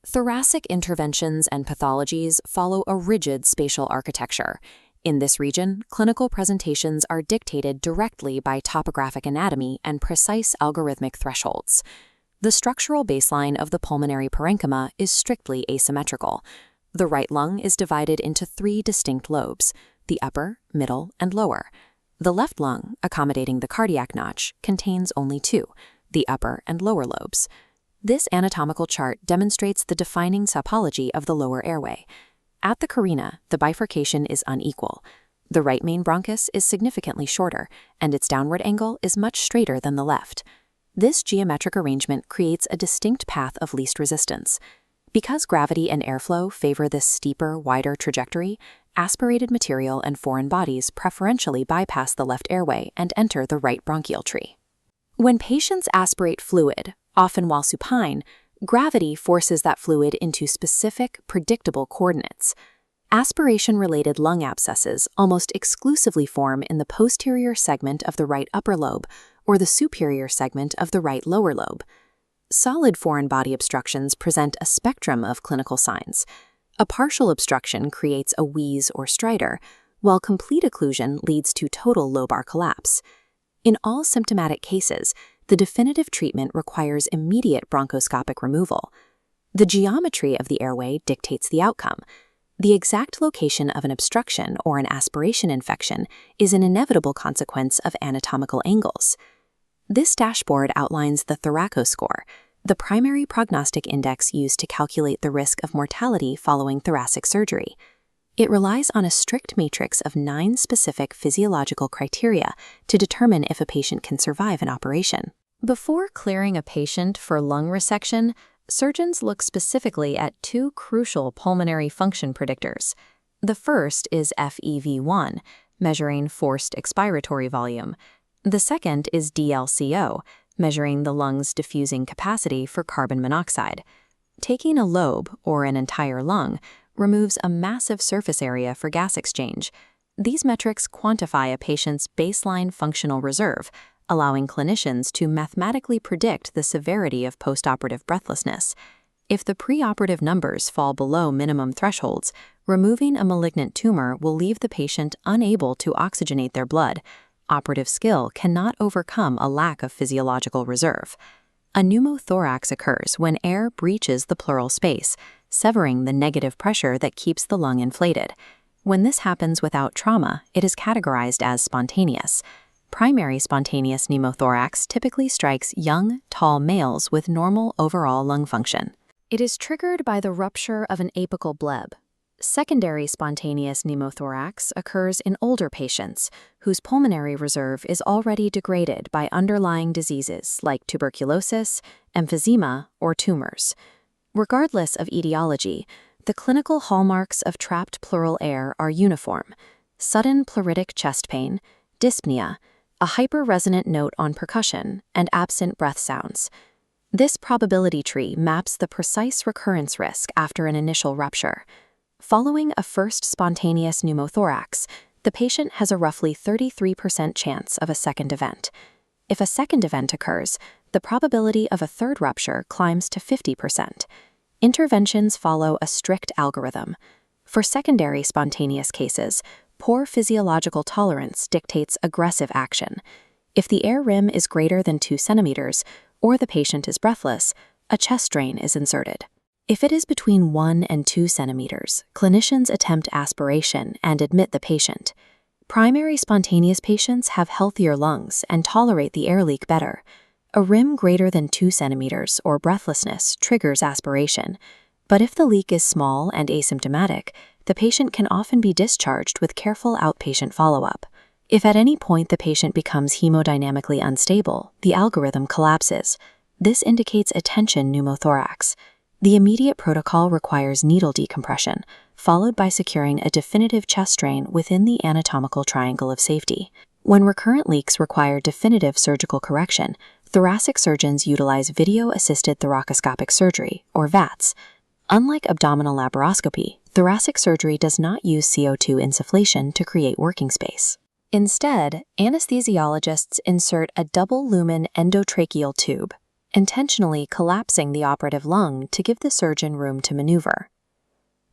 Thoracic interventions and pathologies follow a rigid spatial architecture. In this region, clinical presentations are dictated directly by topographic anatomy and precise algorithmic thresholds. The structural baseline of the pulmonary parenchyma is strictly asymmetrical. The right lung is divided into 3 distinct lobes: the upper, middle, and lower. The left lung, accommodating the cardiac notch, contains only 2, the upper and lower lobes. This anatomical chart demonstrates the defining topology of the lower airway. At the carina, the bifurcation is unequal. The right main bronchus is significantly shorter, and its downward angle is much straighter than the left. This geometric arrangement creates a distinct path of least resistance. Because gravity and airflow favor this steeper, wider trajectory, aspirated material and foreign bodies preferentially bypass the left airway and enter the right bronchial tree. When patients aspirate fluid, often while supine, gravity forces that fluid into specific, predictable coordinates. Aspiration-related lung abscesses almost exclusively form in the posterior segment of the right upper lobe or the superior segment of the right lower lobe. Solid foreign body obstructions present a spectrum of clinical signs. A partial obstruction creates a wheeze or stridor, while complete occlusion leads to total lobar collapse. In all symptomatic cases, the definitive treatment requires immediate bronchoscopic removal. The geometry of the airway dictates the outcome. The exact location of an obstruction or an aspiration infection is an inevitable consequence of anatomical angles. This dashboard outlines the thoracoscore, the primary prognostic index used to calculate the risk of mortality following thoracic surgery. It relies on a strict matrix of 9 specific physiological criteria to determine if a patient can survive an operation. Before clearing a patient for lung resection, surgeons look specifically at 2 crucial pulmonary function predictors. The first is FEV1, measuring forced expiratory volume. The second is DLCO, measuring the lung's diffusing capacity for carbon monoxide. Taking a lobe, or an entire lung, removes a massive surface area for gas exchange. These metrics quantify a patient's baseline functional reserve, allowing clinicians to mathematically predict the severity of postoperative breathlessness. If the preoperative numbers fall below minimum thresholds, removing a malignant tumor will leave the patient unable to oxygenate their blood. Operative skill cannot overcome a lack of physiological reserve. A pneumothorax occurs when air breaches the pleural space, severing the negative pressure that keeps the lung inflated. When this happens without trauma, it is categorized as spontaneous. Primary spontaneous pneumothorax typically strikes young, tall males with normal overall lung function. It is triggered by the rupture of an apical bleb. Secondary spontaneous pneumothorax occurs in older patients whose pulmonary reserve is already degraded by underlying diseases like tuberculosis, emphysema, or tumors. Regardless of etiology, the clinical hallmarks of trapped pleural air are uniform: sudden pleuritic chest pain, dyspnea, a hyperresonant note on percussion, and absent breath sounds. This probability tree maps the precise recurrence risk after an initial rupture. Following a first spontaneous pneumothorax, the patient has a roughly 33% chance of a second event. If a second event occurs, the probability of a third rupture climbs to 50%. Interventions follow a strict algorithm. For secondary spontaneous cases, poor physiological tolerance dictates aggressive action. If the air rim is greater than 2 centimeters, or the patient is breathless, a chest drain is inserted. If it is between 1 and 2 centimeters, clinicians attempt aspiration and admit the patient. Primary spontaneous patients have healthier lungs and tolerate the air leak better. A rim greater than 2 centimeters or breathlessness triggers aspiration. But if the leak is small and asymptomatic, the patient can often be discharged with careful outpatient follow-up. If at any point the patient becomes hemodynamically unstable, the algorithm collapses. This indicates a tension pneumothorax. The immediate protocol requires needle decompression, followed by securing a definitive chest drain within the anatomical triangle of safety. When recurrent leaks require definitive surgical correction, thoracic surgeons utilize video-assisted thoracoscopic surgery, or VATS. Unlike abdominal laparoscopy, thoracic surgery does not use CO2 insufflation to create working space. Instead, anesthesiologists insert a double-lumen endotracheal tube. intentionally collapsing the operative lung to give the surgeon room to maneuver.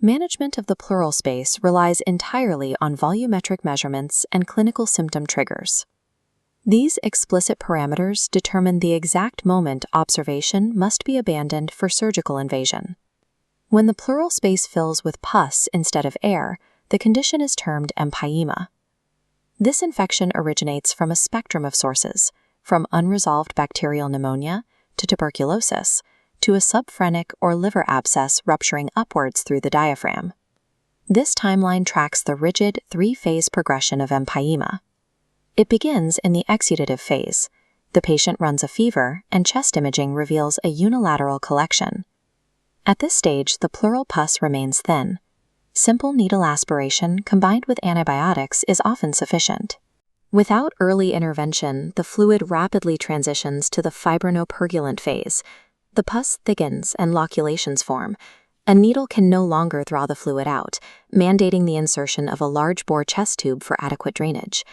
Management of the pleural space relies entirely on volumetric measurements and clinical symptom triggers. These explicit parameters determine the exact moment observation must be abandoned for surgical invasion. When the pleural space fills with pus instead of air, the condition is termed empyema. This infection originates from a spectrum of sources, from unresolved bacterial pneumonia to tuberculosis, to a subphrenic or liver abscess rupturing upwards through the diaphragm. This timeline tracks the rigid three-phase progression of empyema. It begins in the exudative phase. The patient runs a fever, and chest imaging reveals a unilateral collection. At this stage, the pleural pus remains thin. Simple needle aspiration combined with antibiotics is often sufficient. Without early intervention, the fluid rapidly transitions to the fibrinopergulent phase. The pus thickens and loculations form. A needle can no longer draw the fluid out, mandating the insertion of a large-bore chest tube for adequate drainage.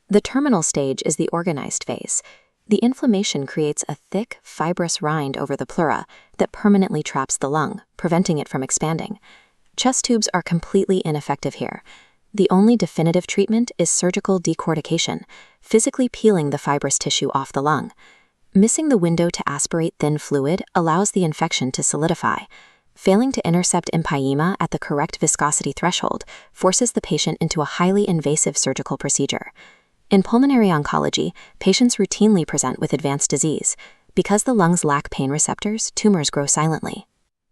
The terminal stage is the organized phase. The inflammation creates a thick, fibrous rind over the pleura that permanently traps the lung, preventing it from expanding. Chest tubes are completely ineffective here. The only definitive treatment is surgical decortication, physically peeling the fibrous tissue off the lung. Missing the window to aspirate thin fluid allows the infection to solidify. Failing to intercept empyema at the correct viscosity threshold forces the patient into a highly invasive surgical procedure. In pulmonary oncology, patients routinely present with advanced disease. Because the lungs lack pain receptors, tumors grow silently.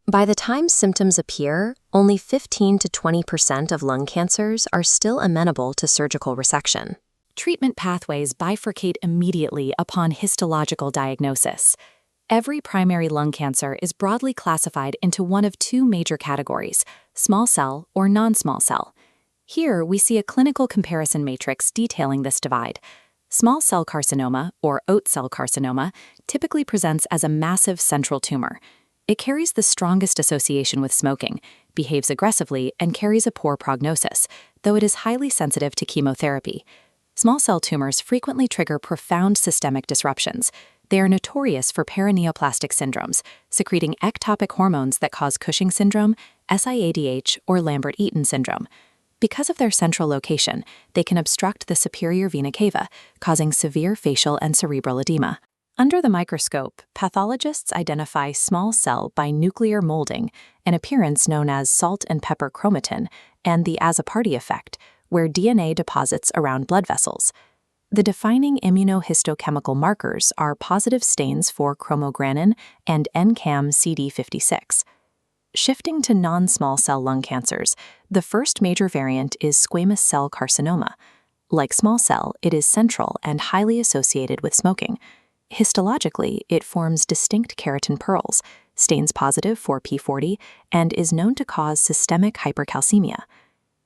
By the time symptoms appear, only 15 to 20% of lung cancers are still amenable to surgical resection. Treatment pathways bifurcate immediately upon histological diagnosis. Every primary lung cancer is broadly classified into one of two major categories, small cell or non-small cell. Here, we see a clinical comparison matrix detailing this divide. Small cell carcinoma, or oat cell carcinoma, typically presents as a massive central tumor. It carries the strongest association with smoking, behaves aggressively, and carries a poor prognosis, though it is highly sensitive to chemotherapy. Small cell tumors frequently trigger profound systemic disruptions. They are notorious for paraneoplastic syndromes, secreting ectopic hormones that cause Cushing syndrome, SIADH, or Lambert-Eaton syndrome. Because of their central location, they can obstruct the superior vena cava, causing severe facial and cerebral edema. Under the microscope, pathologists identify small cell by nuclear molding, an appearance known as salt and pepper chromatin, and the Azzopardi effect, where DNA deposits around blood vessels. The defining immunohistochemical markers are positive stains for chromogranin and NCAM CD56. Shifting to non-small cell lung cancers, the first major variant is squamous cell carcinoma. Like small cell, it is central and highly associated with smoking. Histologically, it forms distinct keratin pearls, stains positive for P40, and is known to cause systemic hypercalcemia.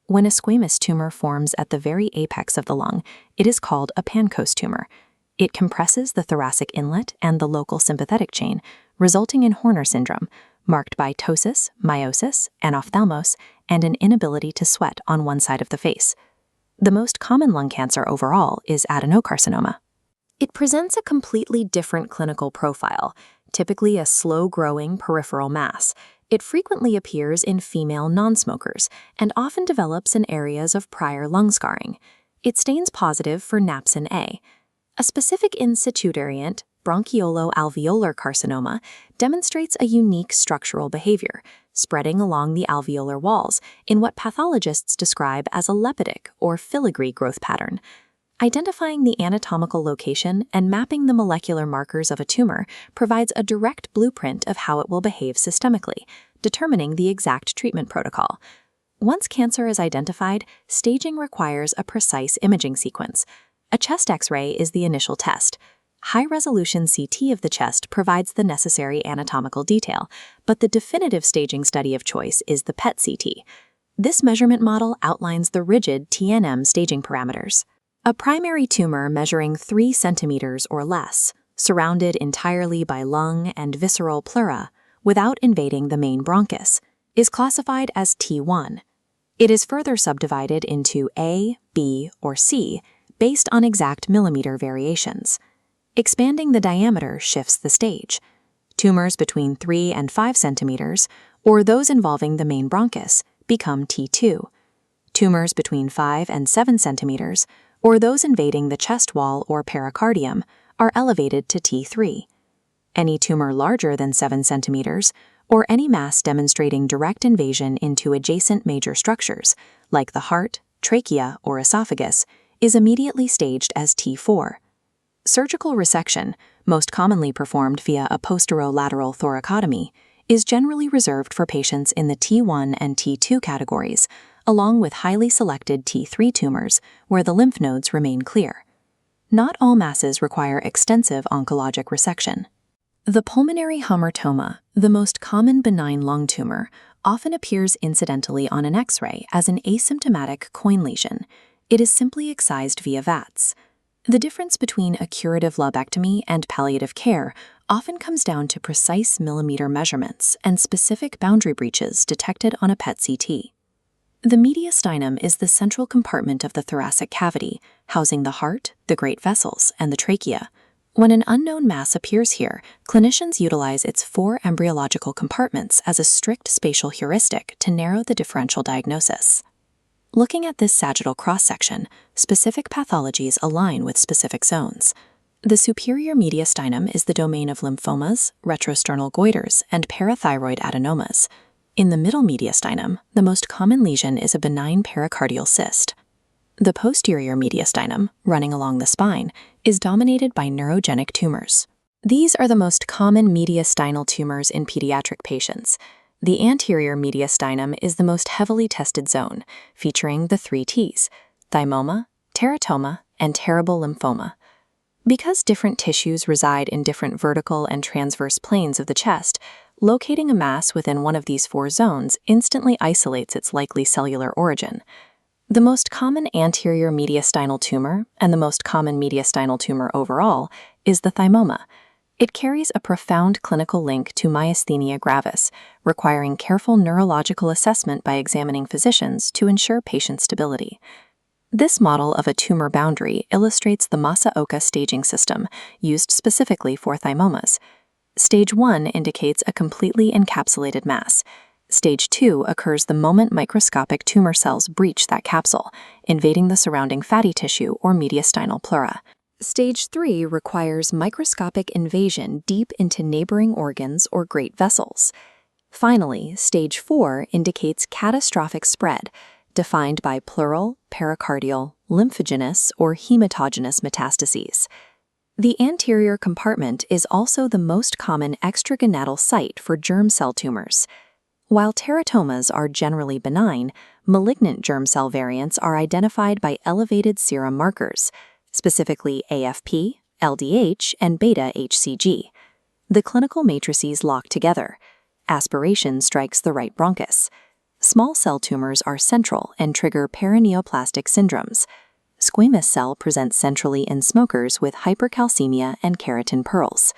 When a squamous tumor forms at the very apex of the lung, it is called a Pancoast tumor. It compresses the thoracic inlet and the local sympathetic chain, resulting in Horner syndrome, marked by ptosis, meiosis, anophthalmos, and an inability to sweat on one side of the face. The most common lung cancer overall is adenocarcinoma. It presents a completely different clinical profile, typically a slow-growing peripheral mass. It frequently appears in female non-smokers and often develops in areas of prior lung scarring. It stains positive for napsin A. A specific in situ variant, bronchiolo-alveolar carcinoma, demonstrates a unique structural behavior, spreading along the alveolar walls in what pathologists describe as a lepidic or filigree growth pattern. Identifying the anatomical location and mapping the molecular markers of a tumor provides a direct blueprint of how it will behave systemically, determining the exact treatment protocol. Once cancer is identified, staging requires a precise imaging sequence. A chest X-ray is the initial test. High-resolution CT of the chest provides the necessary anatomical detail, but the definitive staging study of choice is the PET-CT. This measurement model outlines the rigid TNM staging parameters. A primary tumor measuring 3 centimeters or less, surrounded entirely by lung and visceral pleura, without invading the main bronchus, is classified as T1. It is further subdivided into A, B, or C based on exact millimeter variations. Expanding the diameter shifts the stage. Tumors between 3 and 5 centimeters, or those involving the main bronchus, become T2. Tumors between 5 and 7 centimeters, or those invading the chest wall or pericardium, are elevated to T3. Any tumor larger than 7 centimeters, or any mass demonstrating direct invasion into adjacent major structures, like the heart, trachea, or esophagus, is immediately staged as T4. Surgical resection, most commonly performed via a posterolateral thoracotomy, is generally reserved for patients in the T1 and T2 categories, along with highly selected T3 tumors where the lymph nodes remain clear. Not all masses require extensive oncologic resection. The pulmonary hamartoma, the most common benign lung tumor, often appears incidentally on an X-ray as an asymptomatic coin lesion. It is simply excised via VATS. The difference between a curative lobectomy and palliative care often comes down to precise millimeter measurements and specific boundary breaches detected on a PET CT. The mediastinum is the central compartment of the thoracic cavity, housing the heart, the great vessels, and the trachea. When an unknown mass appears here, clinicians utilize its 4 embryological compartments as a strict spatial heuristic to narrow the differential diagnosis. Looking at this sagittal cross-section, specific pathologies align with specific zones. The superior mediastinum is the domain of lymphomas, retrosternal goiters, and parathyroid adenomas. In the middle mediastinum, the most common lesion is a benign pericardial cyst. The posterior mediastinum, running along the spine, is dominated by neurogenic tumors. These are the most common mediastinal tumors in pediatric patients. The anterior mediastinum is the most heavily tested zone, featuring the 3 Ts: thymoma, teratoma, and terrible lymphoma. Because different tissues reside in different vertical and transverse planes of the chest, locating a mass within one of these 4 zones instantly isolates its likely cellular origin. The most common anterior mediastinal tumor, and the most common mediastinal tumor overall, is the thymoma. It carries a profound clinical link to myasthenia gravis, requiring careful neurological assessment by examining physicians to ensure patient stability. This model of a tumor boundary illustrates the Masa-Oka staging system, used specifically for thymomas. Stage 1 indicates a completely encapsulated mass. Stage 2 occurs the moment microscopic tumor cells breach that capsule, invading the surrounding fatty tissue or mediastinal pleura. Stage 3 requires microscopic invasion deep into neighboring organs or great vessels. Finally, Stage 4 indicates catastrophic spread, defined by pleural, pericardial, lymphogenous, or hematogenous metastases. The anterior compartment is also the most common extragonadal site for germ cell tumors. While teratomas are generally benign, malignant germ cell variants are identified by elevated serum markers, specifically AFP, LDH, and beta-HCG. The clinical matrices lock together. Aspiration strikes the right bronchus. Small cell tumors are central and trigger paraneoplastic syndromes. Squamous cell presents centrally in smokers with hypercalcemia and keratin pearls.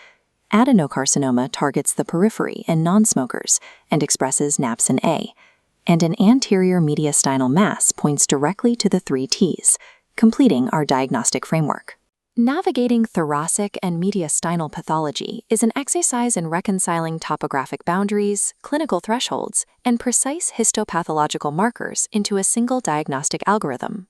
Adenocarcinoma targets the periphery in non-smokers and expresses napsin A. And an anterior mediastinal mass points directly to the 3 Ts, completing our diagnostic framework. Navigating thoracic and mediastinal pathology is an exercise in reconciling topographic boundaries, clinical thresholds, and precise histopathological markers into a single diagnostic algorithm.